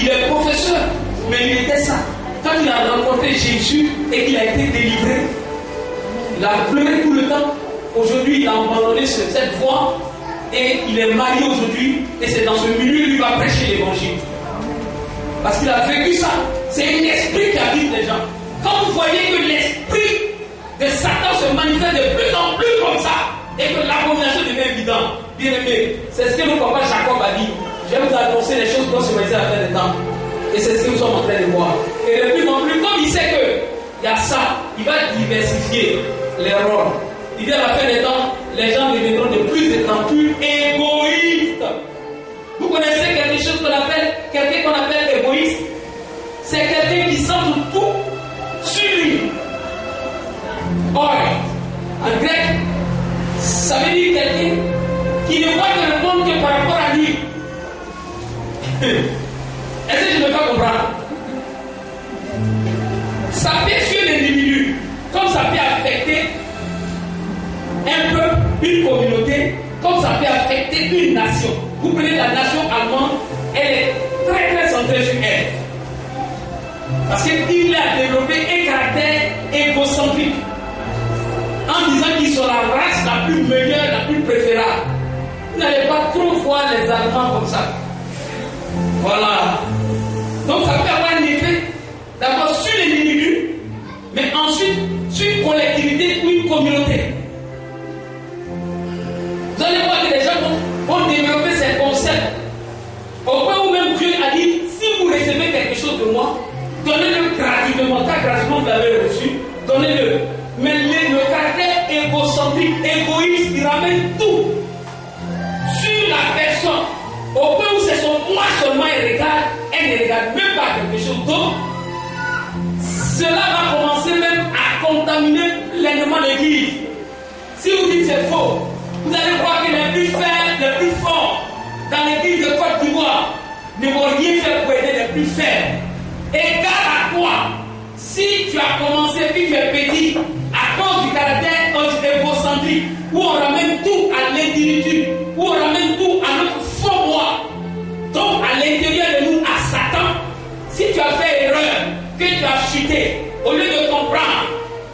Il est professeur, mais il était ça. Quand il a rencontré Jésus et qu'il a été délivré, il a pleuré tout le temps. Aujourd'hui, il a abandonné cette voie et il est marié aujourd'hui. Et c'est dans ce milieu qu'il va prêcher l'évangile. Parce qu'il a vécu ça. C'est un esprit qui habite les gens. Quand vous voyez que l'esprit de Satan se manifeste de plus en plus comme ça, et que l'abomination devient évidente, bien aimé, c'est ce que notre papa Jacob a dit. Je vais vous annoncer les choses qui vont se réaliser à la fin des temps. Et c'est ce que nous sommes en train de voir. Et de plus en plus, comme il sait qu'il y a ça, il va diversifier les rôles. Il dit à la fin des temps, les gens deviendront de plus en plus égoïstes. Vous connaissez quelque chose quelqu'un qu'on appelle égoïste? C'est quelqu'un qui centre tout sur lui. Or, en grec, ça veut dire quelqu'un qui ne voit que le monde que par rapport à lui. Est-ce que je ne peux pas comprendre? Ça peut tuer l'individu, comme ça peut affecter un peuple, une communauté, comme ça peut affecter une nation. Vous prenez la nation allemande, elle est très très centrée sur elle. Parce qu'il a développé un caractère égocentrique. En disant qu'ils sont la race la plus meilleure, la plus préférable. Vous n'allez pas trop voir les Allemands comme ça. Voilà. Donc ça peut avoir un effet d'abord sur l'individu, mais ensuite sur une collectivité ou une communauté. Vous allez voir que les gens vont développer ces concepts. Au point où même Dieu a dit, si vous recevez quelque chose de moi, donnez-le gratuitement. Car gratuitement vous l'avez reçu, donnez-le. Mais le caractère égocentrique, égoïste, il ramène tout sur la personne. Au point où c'est son moi seulement elle ne regarde même pas quelque chose d'autre. Cela va commencer même à contaminer pleinement l'église. Si vous dites c'est faux, vous allez voir que les plus faibles, les plus forts dans l'église de Côte d'Ivoire ne vont rien faire pour aider les plus faibles. Égale à toi, si tu as commencé puis tu es petit, à cause du caractère égocentrique, où on ramène tout à l'individu, où on ramène tout à notre faux moi, donc à l'intérieur de nous, à Satan. Si tu as fait erreur, que tu as chuté, au lieu de comprendre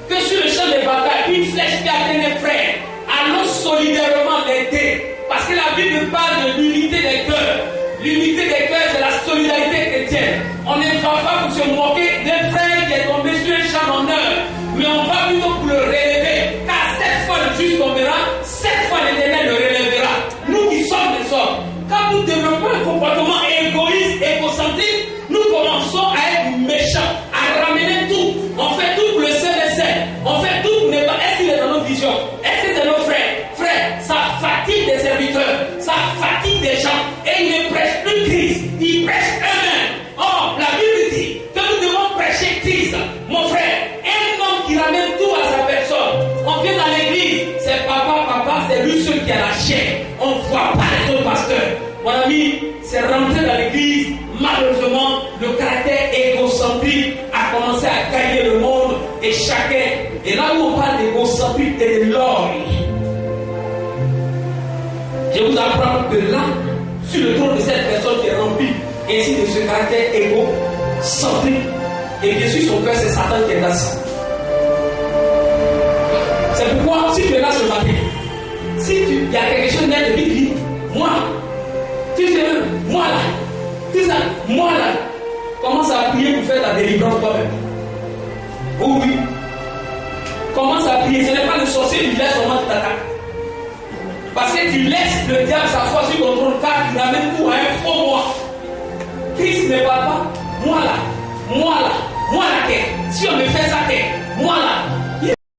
que sur le champ de bataille, une flèche qui atteint un frère, allons solidairement l'aider. Parce que la Bible parle de l'unité des cœurs. L'unité des cœurs, c'est la solidarité chrétienne. On ne va pas pour se moquer d'un frère qui est tombé sur un champ d'honneur, mais on va plutôt pour le relever. Car cette fois le juste tombera, cette fois l'Éternel le relèvera. Nous qui sommes des hommes, quand nous développons un comportement égoïste, égocentrique, nous commençons à être méchants, à ramener tout. On fait tout pour le seul et seul. On fait tout pour ne pas. Est-ce qu'il est dans nos visions? Est-ce que c'est nos frères? Frères, ça fatigue des serviteurs, ça fatigue des gens. Et ils ne prêchent plus Christ, ils prêchent eux-mêmes. Or, la Bible dit que nous devons prêcher Christ. Mon frère, un homme qui ramène tout à sa personne. On vient dans l'église, c'est papa, c'est lui seul qui a la chair. On ne voit pas les autres pasteurs. Mon ami, c'est rentrer dans l'église. Malheureusement, le caractère égocentrique a commencé à gagner le monde et chacun. Et là où on parle d'égocentrique et de l'orgueil, je vous apprends que là, sur le trône de cette personne qui est remplie ainsi de ce caractère égocentrique, et bien sûr son cœur, c'est Satan qui est assis. C'est pourquoi, si tu es là ce matin, si il y a quelque chose d'aide de vie, moi, tu sais, moi là, tu sais, moi là, commence à prier pour faire ta délivrance toi-même. Oui. Commence à prier. Ce n'est pas le sorcier qui laisse seulement qui t'attaque. Parce que tu laisses le diable s'asseoir sur ton trône, car tu ramènes tout à un faux moi. Christ ne parle pas. Moi là, qu'est. Si on me fait ça, qu'est. Moi là,